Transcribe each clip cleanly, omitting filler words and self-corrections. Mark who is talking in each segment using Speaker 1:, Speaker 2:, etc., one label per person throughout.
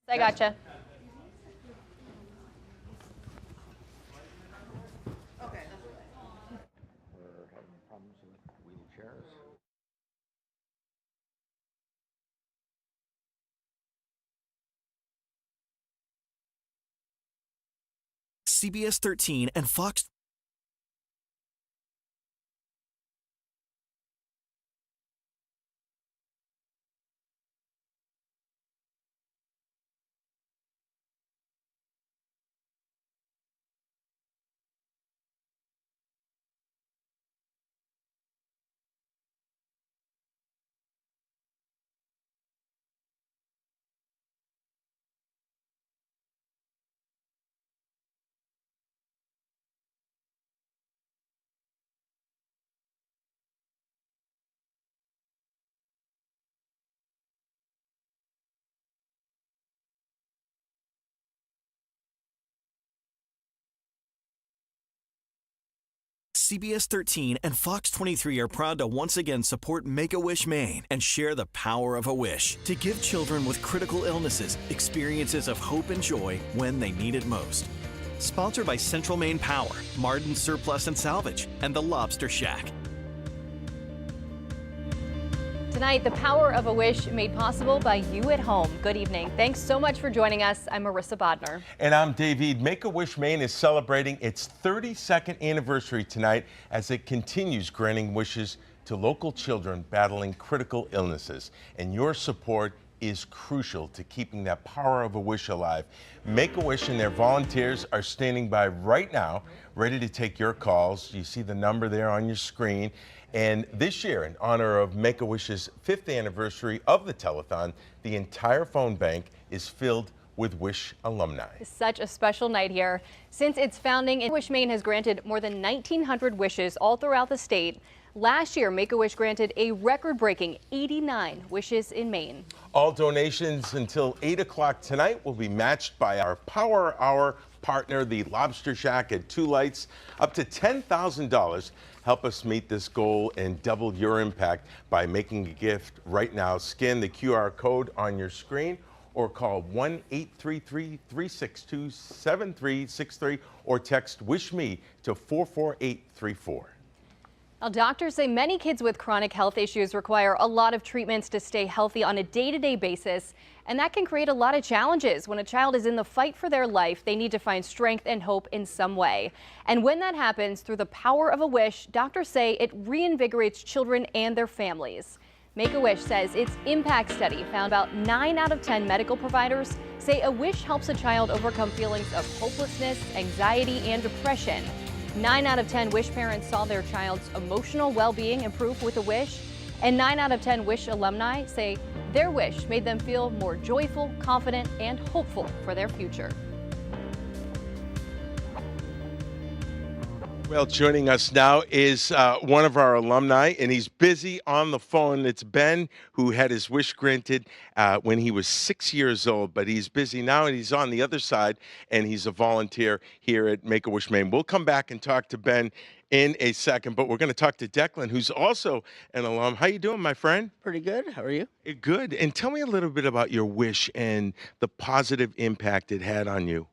Speaker 1: I gotcha.
Speaker 2: We're having problems with wheelchairs.
Speaker 3: CBS 13 and Fox CBS 13 and Fox 23 are proud to once again support Make-A-Wish Maine and share the power of a wish to give children with critical illnesses experiences of hope and joy when they need it most. Sponsored by Central Maine Power, Martin Surplus and Salvage, and the Lobster Shack.
Speaker 1: Tonight, the power of a wish made possible by you at home. Good evening. Thanks so much for joining us. I'm Marissa Bodner.
Speaker 4: And I'm David. Make-A-Wish Maine is celebrating its 32nd anniversary tonight as it continues granting wishes to local children battling critical illnesses. And your support is crucial to keeping that power of a wish alive. Make-A-Wish and their volunteers are standing by right now, ready to take your calls. You see the number there on your screen. And this year, in honor of Make-A-Wish's 5th anniversary of the telethon, the entire phone bank is filled with Wish alumni.
Speaker 1: It's such a special night here. Since its founding, Make-A-Wish Maine has granted more than 1,900 wishes all throughout the state. Last year, Make-A-Wish granted a record-breaking 89 wishes in Maine.
Speaker 4: All donations until 8 o'clock tonight will be matched by our Power Hour partner, the Lobster Shack at Two Lights. Up to $10,000. Help us meet this goal and double your impact by making a gift right now. Scan the QR code on your screen or call 1-833-362-7363 or text WISH ME to 44834.
Speaker 1: Now, doctors say many kids with chronic health issues require a lot of treatments to stay healthy on a day-to-day basis, and that can create a lot of challenges. When a child is in the fight for their life, they need to find strength and hope in some way. And when that happens, through the power of a wish, doctors say it reinvigorates children and their families. Make-A-Wish says its impact study found about 9 out of 10 medical providers say a wish helps a child overcome feelings of hopelessness, anxiety, and depression. 9 out of 10 Wish parents saw their child's emotional well-being improve with a wish, and 9 out of 10 Wish alumni say their wish made them feel more joyful, confident, and hopeful for their future.
Speaker 4: Well, joining us now is one of our alumni, and he's busy on the phone. It's Ben, who had his wish granted when he was 6 years old, but he's busy now, and he's on the other side, and he's a volunteer here at Make-A-Wish Maine. We'll come back and talk to Ben in a second, but we're going to talk to Declan, who's also an alum. How you doing, my friend?
Speaker 5: Pretty good. How are you?
Speaker 4: Good. And tell me a little bit about your wish and the positive impact it had on you.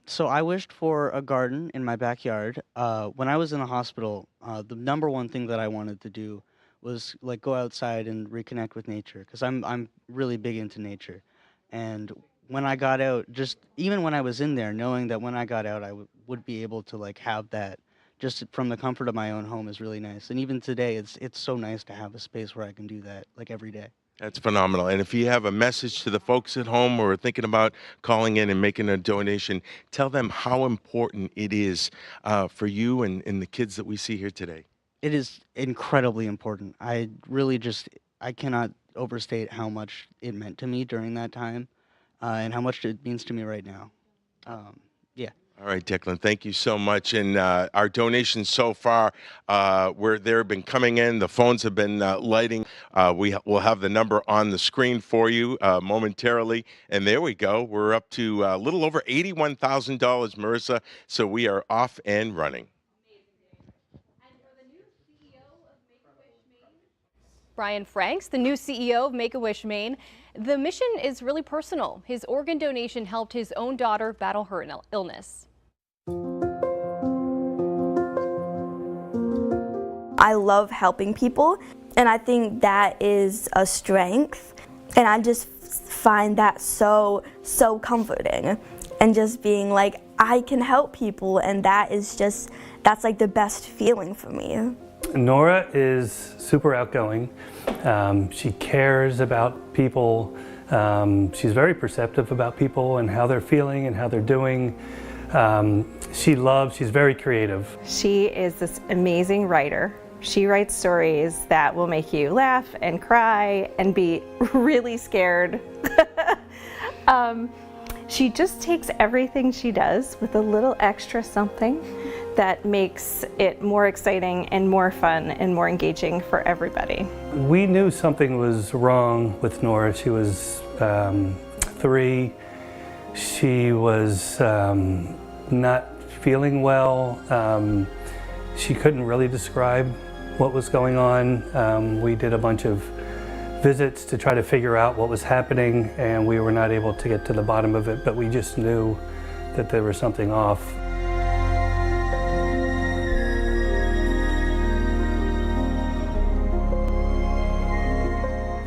Speaker 5: So I wished for a garden in my backyard. When I was in the hospital, the number one thing that I wanted to do was like go outside and reconnect with nature because I'm really big into nature. And when I got out, just even when I was in there, knowing that when I got out, I would be able to like have that just from the comfort of my own home is really nice. And even today, it's so nice to have a space where I can do that like every day.
Speaker 4: That's phenomenal. And if you have a message to the folks at home who are thinking about calling in and making a donation, tell them how important it is for you and the kids that we see here today.
Speaker 5: It is incredibly important. I cannot overstate how much it meant to me during that time, and how much it means to me right now. Yeah.
Speaker 4: All right, Declan, thank you so much. And our donations so far, they've been coming in. The phones have been lighting. We'll have the number on the screen for you momentarily. And there we go. We're up to a little over $81,000, Marissa. So we are off and running.
Speaker 1: Brian Franks, the new CEO of Make-A-Wish Maine. The mission is really personal. His organ donation helped his own daughter battle her illness.
Speaker 6: I love helping people, and I think that is a strength, and I just find that so comforting, and just being like, I can help people, and that's like the best feeling for me.
Speaker 7: Nora is super outgoing. She cares about people. She's very perceptive about people and how they're feeling and how they're doing. She's very creative.
Speaker 8: She is this amazing writer. She writes stories that will make you laugh and cry and be really scared. She just takes everything she does with a little extra something that makes it more exciting and more fun and more engaging for everybody.
Speaker 7: We knew something was wrong with Nora. She was 3. She was not feeling well. She couldn't really describe what was going on. We did a bunch of visits to try to figure out what was happening, and we were not able to get to the bottom of it, but we just knew that there was something off.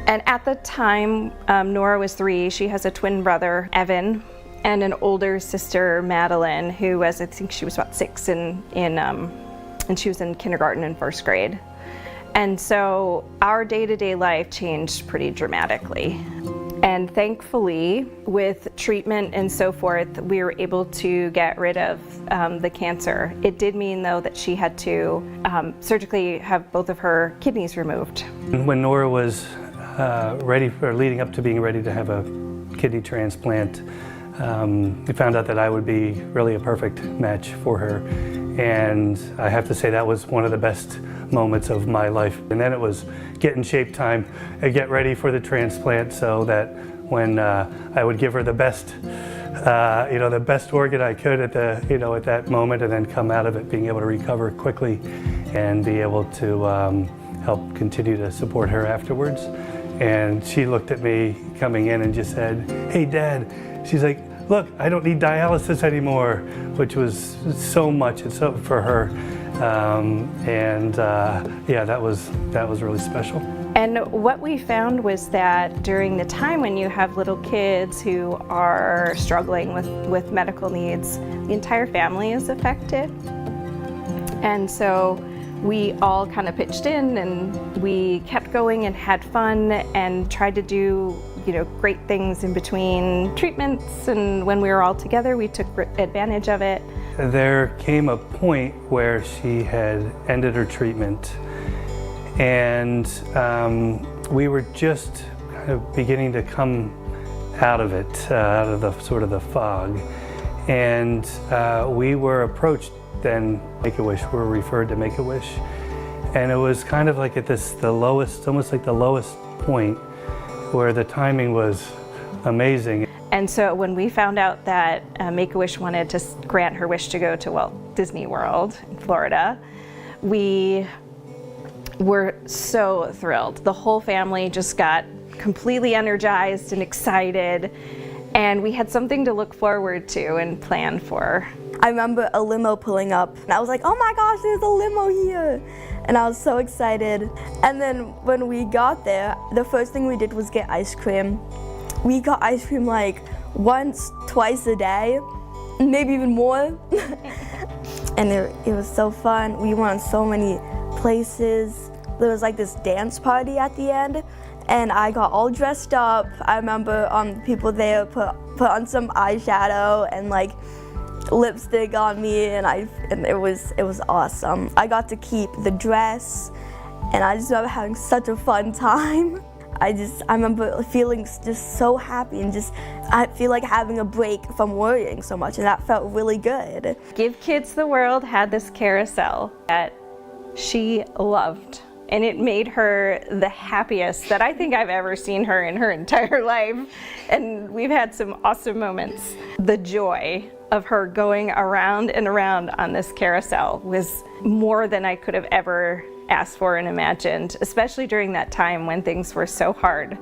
Speaker 8: And at the time, Nora was 3. She has a twin brother, Evan, and an older sister, Madeline, who was, I think she was about 6, and she was in kindergarten and 1st grade. And so our day-to-day life changed pretty dramatically. And thankfully, with treatment and so forth, we were able to get rid of the cancer. It did mean, though, that she had to surgically have both of her kidneys removed.
Speaker 7: When Nora was leading up to being ready to have a kidney transplant, we found out that I would be really a perfect match for her. And I have to say that was one of the best moments of my life. And then it was get in shape time and get ready for the transplant, so that when I would give her the best, the best organ I could at that moment, and then come out of it being able to recover quickly and be able to help continue to support her afterwards. And she looked at me coming in and just said, "Hey, Dad," she's like, "Look, I don't need dialysis anymore," which was so much for her. Yeah, that was really special.
Speaker 8: And what we found was that during the time when you have little kids who are struggling with medical needs, the entire family is affected. And so we all kind of pitched in, and we kept going and had fun and tried to do great things in between treatments, and when we were all together, we took advantage of it.
Speaker 7: There came a point where she had ended her treatment, and we were just kind of beginning to come out of it, out of the sort of the fog, and we were approached. Then Make-A-Wish, were referred to Make-A-Wish, and it was kind of like at almost like the lowest point, where the timing was amazing.
Speaker 8: And so when we found out that Make-A-Wish wanted to grant her wish to go to Walt Disney World in Florida, we were so thrilled. The whole family just got completely energized and excited, and we had something to look forward to and plan for.
Speaker 6: I remember a limo pulling up, and I was like, oh my gosh, there's a limo here. And I was so excited. And then when we got there, the first thing we did was get ice cream. We got ice cream like once, twice a day, maybe even more. And it was so fun. We went on so many places. There was like this dance party at the end, and I got all dressed up. I remember people there put on some eyeshadow and like lipstick on me, and it was awesome. I got to keep the dress, and I just remember having such a fun time. I remember feeling just so happy, and I feel like having a break from worrying so much, and that felt really good.
Speaker 8: Give Kids the World had this carousel that she loved, and it made her the happiest that I think I've ever seen her in her entire life, and we've had some awesome moments. The joy of her going around and around on this carousel was more than I could have ever asked for and imagined, especially during that time when things were so hard.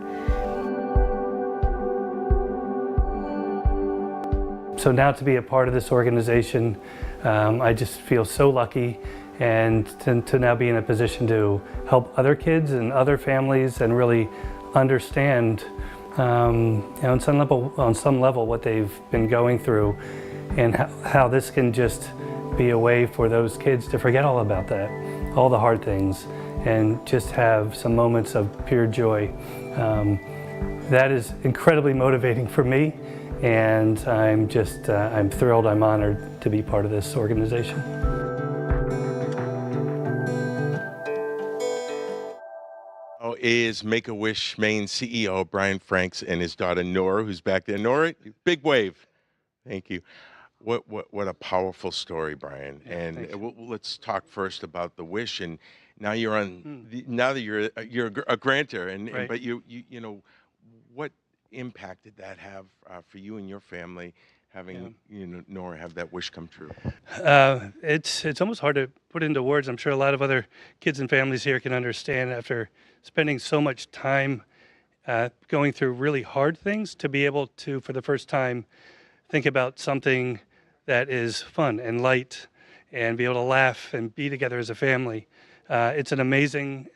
Speaker 7: So now to be a part of this organization, I just feel so lucky, and to now be in a position to help other kids and other families and really understand on some level what they've been going through, and how this can just be a way for those kids to forget all about that, all the hard things, and just have some moments of pure joy. That is incredibly motivating for me, and I'm thrilled, I'm honored to be part of this organization.
Speaker 4: Is Make-A-Wish Maine CEO Brian Franks and his daughter Nora, who's back there. Nora, big wave. Thank you. What a powerful story, Brian.
Speaker 7: Yeah,
Speaker 4: and let's talk first about the wish. And now you're on. Now that you're a grantor,
Speaker 7: Right.
Speaker 4: but you know, what impact did that have for you and your family, having Nora have that wish come true?
Speaker 7: It's almost hard to put into words. I'm sure a lot of other kids and families here can understand, after spending so much time going through really hard things, to be able to, for the first time, think about something that is fun and light, and be able to laugh and be together as a family. It's an amazing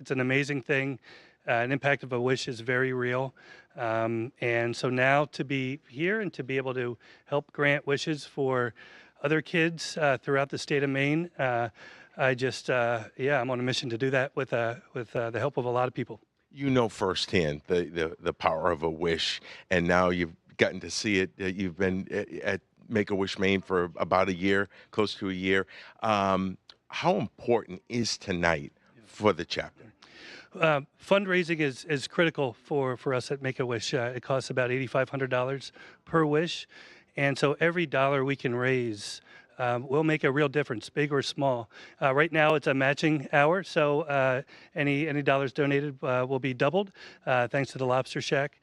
Speaker 7: thing. An impact of a wish is very real. And so now to be here and to be able to help grant wishes for other kids throughout the state of Maine, I'm on a mission to do that with the help of a lot of people.
Speaker 4: You know firsthand the power of a wish, and now you've gotten to see it. You've been at Make-A-Wish Maine for about a year, close to a year. How important is tonight for the chapter?
Speaker 7: Fundraising is critical for us at Make-A-Wish. It costs about $8,500 per wish, and so every dollar we can raise will make a real difference, big or small. Right now it's a matching hour, so any dollars donated will be doubled, thanks to the Lobster Shack.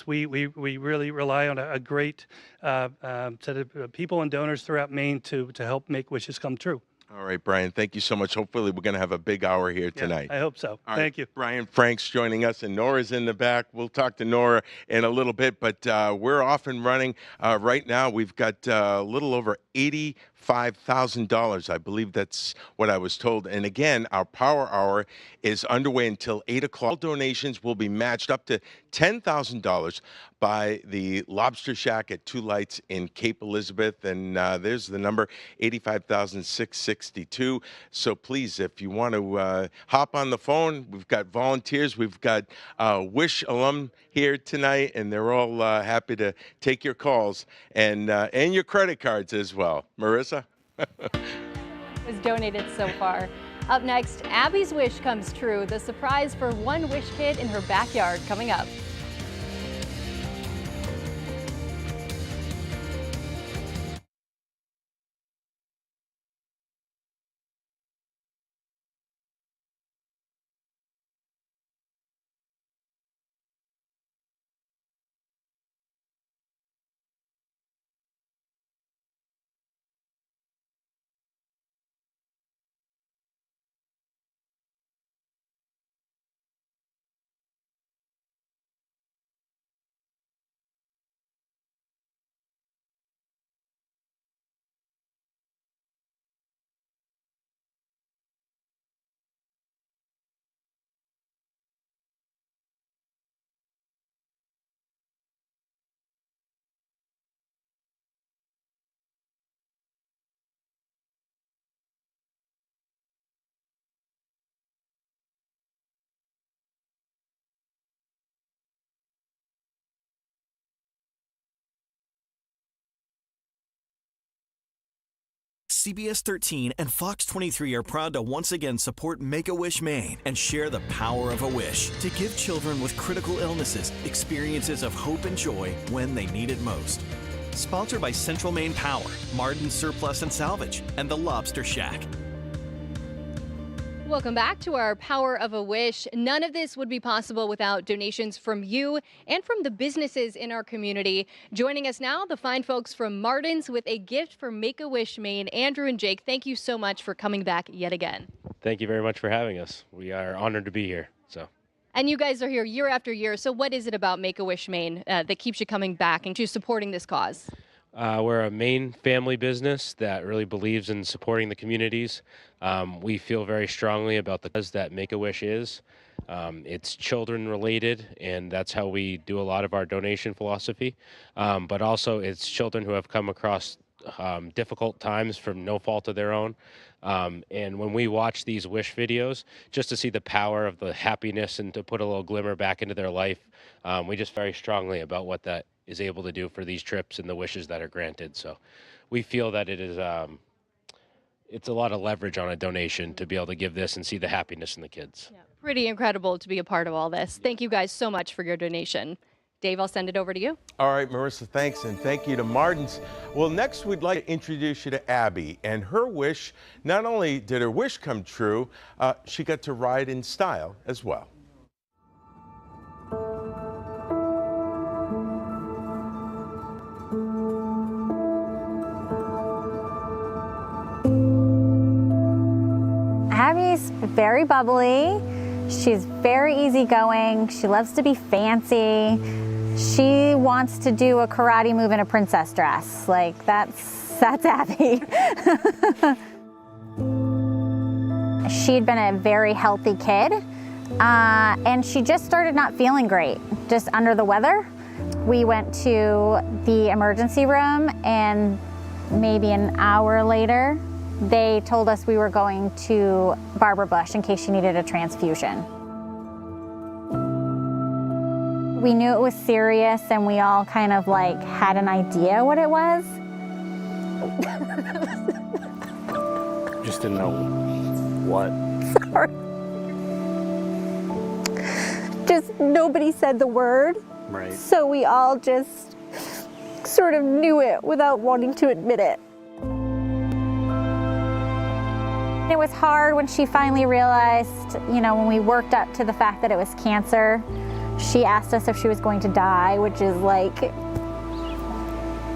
Speaker 7: We really rely on a great set of people and donors throughout Maine to help make wishes come true.
Speaker 4: All right, Brian, thank you so much. Hopefully we're going to have a big hour here tonight.
Speaker 7: I hope so. Thank you.
Speaker 4: Brian Franks joining us, and Nora's in the back. We'll talk to Nora in a little bit, but we're off and running. Right now, we've got a little over $85,000. I believe that's what I was told. And again, our Power Hour is underway until 8 o'clock. All donations will be matched up to $10,000 by the Lobster Shack at Two Lights in Cape Elizabeth. And there's the number, $85,662. So please, if you want to hop on the phone, we've got volunteers. We've got Wish alum here tonight, and they're all happy to take your calls and your credit cards as well. Marissa?
Speaker 1: Was donated so far. Up next, Abby's wish comes true. The surprise for one wish kid in her backyard coming up.
Speaker 3: CBS 13 and Fox 23 are proud to once again support Make-A-Wish Maine and share the power of a wish to give children with critical illnesses experiences of hope and joy when they need it most. Sponsored by Central Maine Power, Martin Surplus and Salvage, and the Lobster Shack.
Speaker 1: Welcome back to our Power of a Wish. None of this would be possible without donations from you and from the businesses in our community. Joining us now, the fine folks from Martin's with a gift for Make-A-Wish Maine. Andrew and Jake, thank you so much for coming back yet again.
Speaker 9: Thank you very much for having us. We are honored to be here.
Speaker 1: And you guys are here year after year. So what is it about Make-A-Wish Maine that keeps you coming back and to supporting this cause?
Speaker 9: We're a Maine family business that really believes in supporting the communities. We feel very strongly about the cause that Make-A-Wish is. It's children related, and that's how we do a lot of our donation philosophy. But also it's children who have come across difficult times from no fault of their own. And when we watch these wish videos, just to see the power of the happiness and to put a little glimmer back into their life, we just very strongly about what that is able to do for these trips and the wishes that are granted. So we feel that it is it's a lot of leverage on a donation to be able to give this and see the happiness in the kids.
Speaker 1: Yeah, pretty incredible to be a part of all this. Thank you guys so much for your donation. Dave, I'll send it over to you.
Speaker 4: All right, Marissa, thanks, and thank you to Martin's. Well, next we'd like to introduce you to Abby, and her wish, not only did her wish come true, she got to ride in style as well.
Speaker 10: Abby's very bubbly. She's very easygoing. She loves to be fancy. She wants to do a karate move in a princess dress. Like, that's Abby. She'd been a very healthy kid, and she just started not feeling great, just under the weather. We went to the emergency room, and maybe an hour later, they told us we were going to Barbara Bush in case she needed a transfusion. We knew it was serious, and we all kind of like had an idea what it was.
Speaker 2: Just didn't know what.
Speaker 10: Sorry. Just nobody said the word.
Speaker 2: Right.
Speaker 10: So we all just sort of knew it without wanting to admit it. It was hard when she finally realized, when we worked up to the fact that it was cancer. She asked us if she was going to die, which is like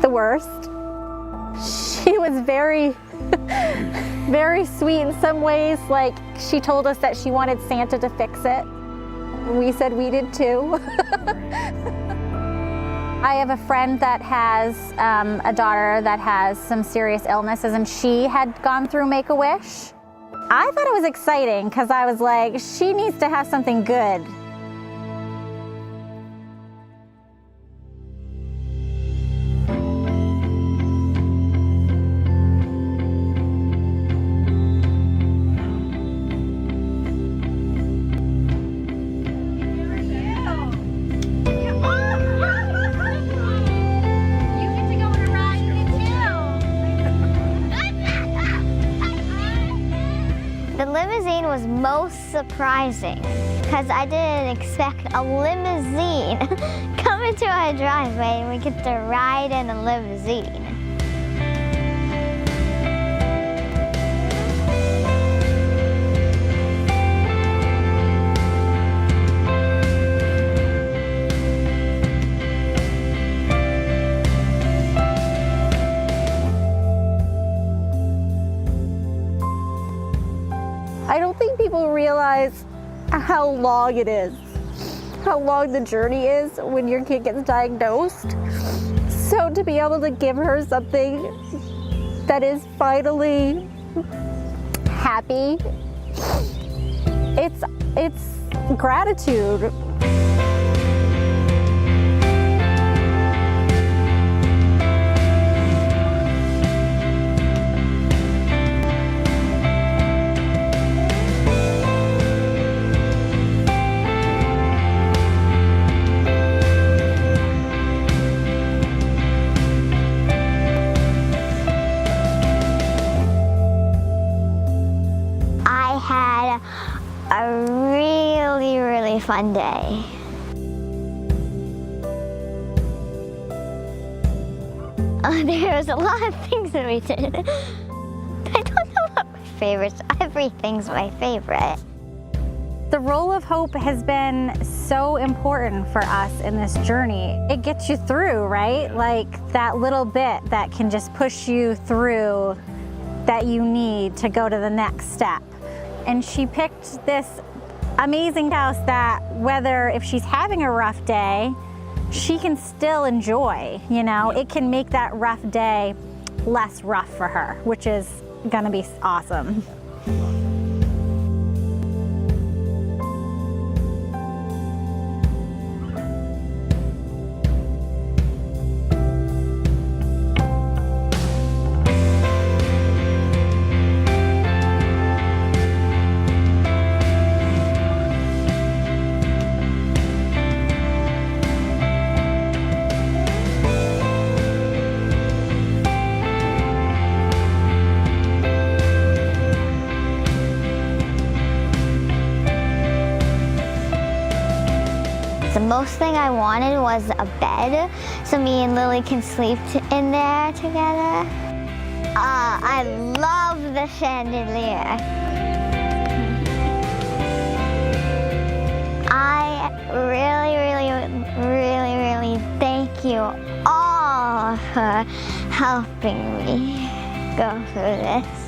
Speaker 10: the worst. She was very, very sweet in some ways. Like, she told us that she wanted Santa to fix it. We said we did too. I have a friend that has a daughter that has some serious illnesses, and she had gone through Make-A-Wish. I thought it was exciting because I was like, she needs to have something good.
Speaker 11: The limousine was most surprising because I didn't expect a limousine coming to our driveway and we get to ride in a limousine.
Speaker 10: I don't think people realize how long it is, how long the journey is when your kid gets diagnosed. So to be able to give her something that is finally happy, it's gratitude.
Speaker 11: A fun day. There was a lot of things that we did. I don't know what my favorites. Everything's my favorite.
Speaker 10: The role of hope has been so important for us in this journey. It gets you through, right? Like that little bit that can just push you through that you need to go to the next step. And she picked this amazing house that whether if she's having a rough day, she can still enjoy, you know? It can make that rough day less rough for her, which is gonna be awesome.
Speaker 11: The most thing I wanted was a bed, so me and Lily can sleep in there together. I love the chandelier. I really thank you all for helping me go through this.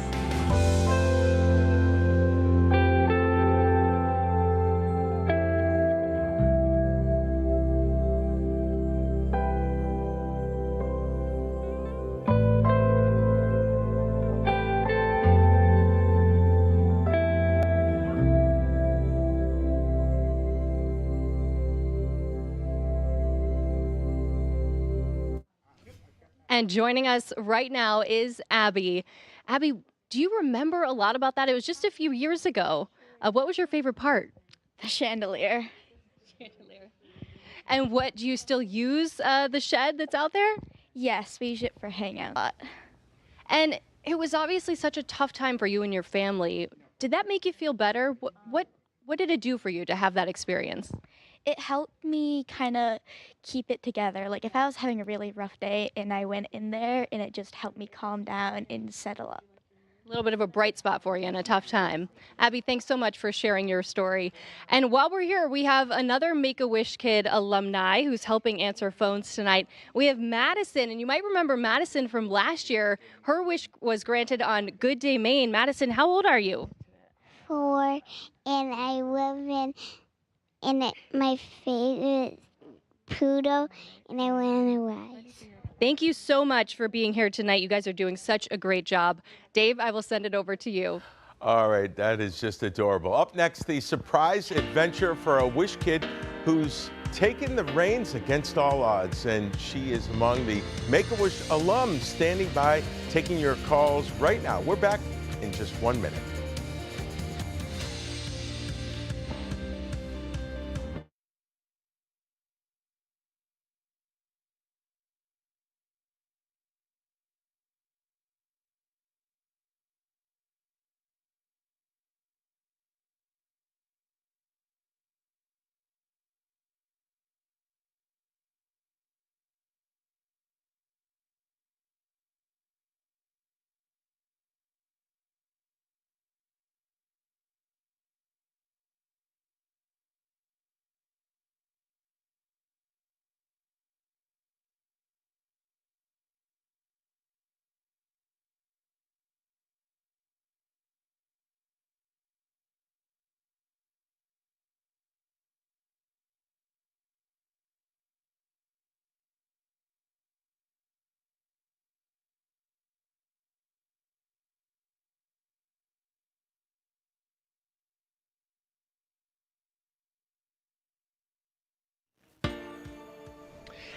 Speaker 1: And joining us right now is Abby. Abby, do you remember a lot about that? It was just a few years ago. What was your favorite part?
Speaker 12: The chandelier.
Speaker 1: And what, do you still use the shed that's out there?
Speaker 12: Yes, we use it for hangout.
Speaker 1: And it was obviously such a tough time for you and your family. Did that make you feel better? What did it do for you to have that experience?
Speaker 12: It helped me kind of keep it together. Like if I was having a really rough day and I went in there, and it just helped me calm down and settle up.
Speaker 1: A little bit of a bright spot for you in a tough time. Abby, thanks so much for sharing your story. And while we're here, we have another Make-A-Wish Kid alumni who's helping answer phones tonight. We have Madison, and you might remember Madison from last year. Her wish was granted on Good Day, Maine. Madison, how old are you?
Speaker 11: 4, and I live in my favorite Pluto, and I want to rise.
Speaker 1: Thank you so much for being here tonight. You guys are doing such a great job. Dave, I will send it over to you.
Speaker 4: All right, that is just adorable. Up next, the surprise adventure for a Wish Kid who's taken the reins against all odds, and she is among the Make-A-Wish alums standing by, taking your calls right now. We're back in just 1 minute.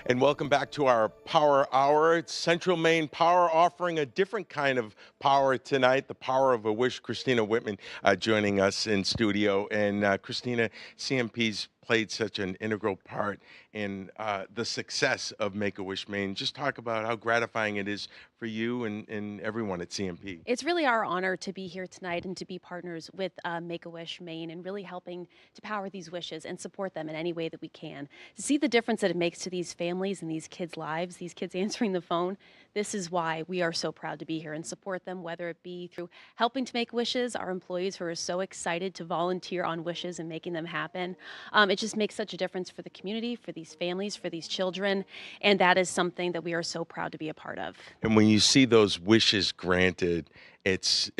Speaker 4: And welcome back to our Power Hour. It's Central Maine Power offering a different kind of power tonight, the power of a wish. Christina Whitman joining us in studio. And Christina, CMP's played such an integral part in the success of Make-A-Wish Maine. Just talk about how gratifying it is for you and everyone at CMP.
Speaker 13: It's really our honor to be here tonight and to be partners with Make-A-Wish Maine and really helping to power these wishes and support them in any way that we can. To see the difference that it makes to these families and these kids' lives, these kids answering the phone, this is why we are so proud to be here and support them, whether it be through helping to make wishes, our employees who are so excited to volunteer on wishes and making them happen. It just makes such a difference for the community, for these families, for these children, and that is something that we are so proud to be a part of.
Speaker 4: And when you see those wishes granted, it's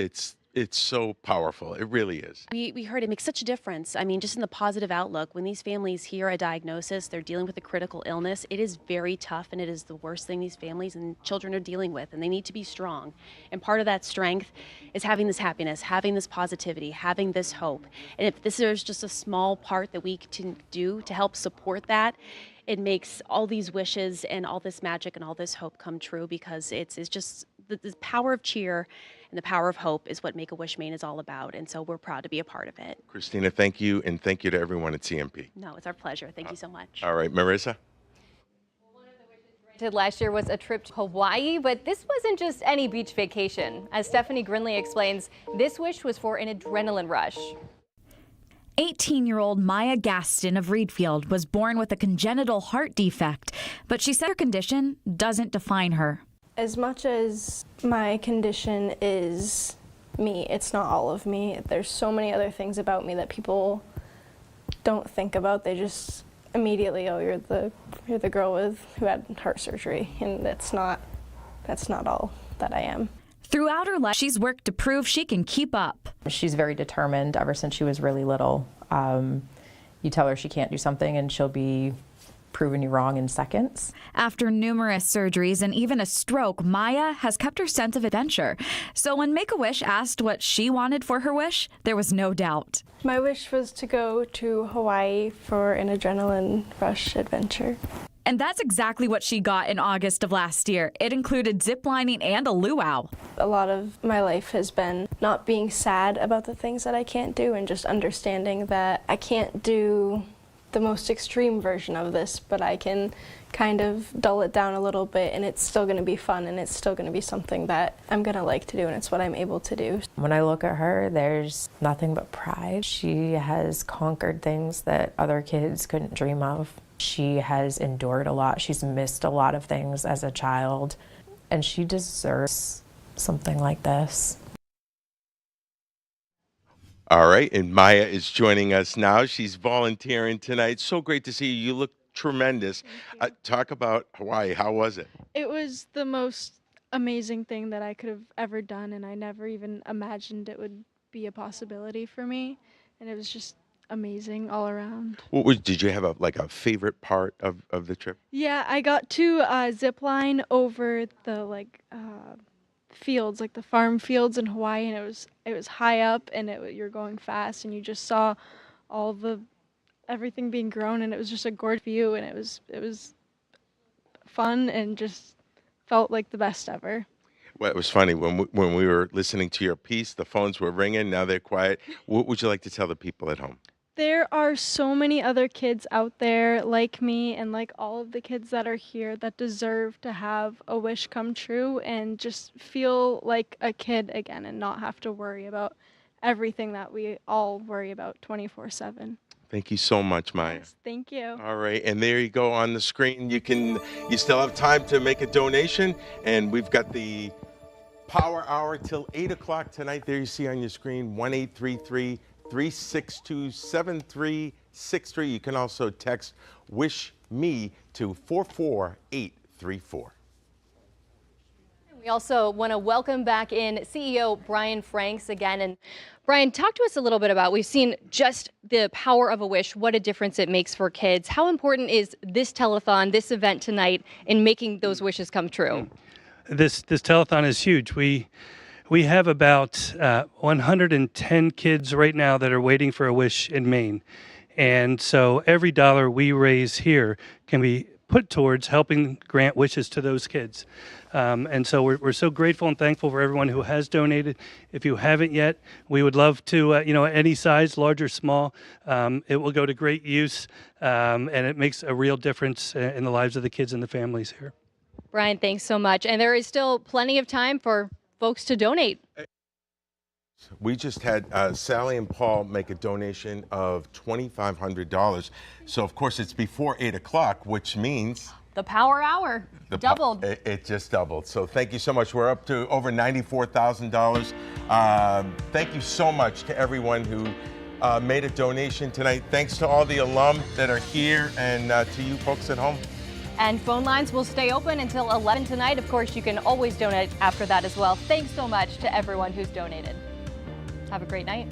Speaker 4: so powerful. It really is.
Speaker 13: We heard it makes such a difference. I mean, just in the positive outlook, when these families hear a diagnosis, they're dealing with a critical illness, it is very tough and it is the worst thing these families and children are dealing with, and they need to be strong. And part of that strength is having this happiness, having this positivity, having this hope. And if this is just a small part that we can do to help support that, it makes all these wishes and all this magic and all this hope come true, because it's just the power of cheer and the power of hope is what Make-A-Wish Maine is all about, and so we're proud to be a part of it.
Speaker 4: Christina, thank you, and thank you to everyone at CMP.
Speaker 13: No, it's our pleasure. Thank you so much.
Speaker 4: All right, Marissa?
Speaker 1: Last year was a trip to Hawaii, but this wasn't just any beach vacation. As Stephanie Grinley explains, this wish was for an adrenaline rush.
Speaker 14: 18-year-old Maya Gaston of Reedfield was born with a congenital heart defect, but she said her condition doesn't define her.
Speaker 15: As much as my condition is me, it's not all of me. There's so many other things about me that people don't think about. They just immediately, oh, you're the girl who had heart surgery, and that's not all that I am.
Speaker 14: Throughout her life, she's worked to prove she can keep up.
Speaker 16: She's very determined ever since she was really little. You tell her she can't do something and she'll be proving you wrong in seconds.
Speaker 14: After numerous surgeries and even a stroke, Maya has kept her sense of adventure. So when Make-A-Wish asked what she wanted for her wish, there was no doubt.
Speaker 15: My wish was to go to Hawaii for an adrenaline rush adventure.
Speaker 14: And that's exactly what she got in August of last year. It included ziplining and a luau.
Speaker 15: A lot of my life has been not being sad about the things that I can't do and just understanding that I can't do the most extreme version of this, but I can kind of dull it down a little bit, and it's still going to be fun, and it's still going to be something that I'm going to like to do, and it's what I'm able to do.
Speaker 16: When I look at her, there's nothing but pride. She has conquered things that other kids couldn't dream of. She has endured a lot. She's missed a lot of things as a child, and she deserves something like this.
Speaker 4: All right, and Maya is joining us now. She's volunteering tonight. So great to see you. You look tremendous. Talk about Hawaii. How was it?
Speaker 17: It was the most amazing thing that I could have ever done, and I never even imagined it would be a possibility for me, and it was just amazing all around.
Speaker 4: Did you have a favorite part of the trip?
Speaker 17: Yeah, I got to zip line over the fields, like the farm fields in Hawaii, and it was high up, and you're going fast, and you just saw everything being grown, and it was just a gorgeous view, and it was fun and just felt like the best ever.
Speaker 4: Well, it was funny when we were listening to your piece, the phones were ringing, now they're quiet. What would you like to tell the people at home?
Speaker 17: There are so many other kids out there like me and like all of the kids that are here that deserve to have a wish come true and just feel like a kid again and not have to worry about everything that we all worry about 24/7.
Speaker 4: Thank you so much, Maya.
Speaker 17: Yes, thank you.
Speaker 4: All right, and there you go on the screen. You still have time to make a donation, and we've got the Power Hour till 8 o'clock tonight. There you see on your screen, 1-833-362-7363. You can also text "Wish Me" to 44834.
Speaker 1: We also want to welcome back in CEO Brian Franks again. And Brian, talk to us a little bit about, we've seen just the power of a wish, what a difference it makes for kids. How important is this telethon, this event tonight, in making those wishes come true?
Speaker 7: This telethon is huge. We have about 110 kids right now that are waiting for a wish in Maine. And so every dollar we raise here can be put towards helping grant wishes to those kids. And so we're so grateful and thankful for everyone who has donated. If you haven't yet, we would love to, any size, large or small, it will go to great use, and it makes a real difference in the lives of the kids and the families here.
Speaker 1: Brian, thanks so much. And there is still plenty of time for folks to donate.
Speaker 4: We just had Sally and Paul make a donation of $2,500. So, of course, it's before 8 o'clock, which means
Speaker 1: The power hour doubled.
Speaker 4: It just doubled. So thank you so much. We're up to over $94,000. Thank you so much to everyone who made a donation tonight. Thanks to all the alum that are here and to you folks at home.
Speaker 1: And phone lines will stay open until 11 tonight. Of course, you can always donate after that as well. Thanks so much to everyone who's donated. Have a great night.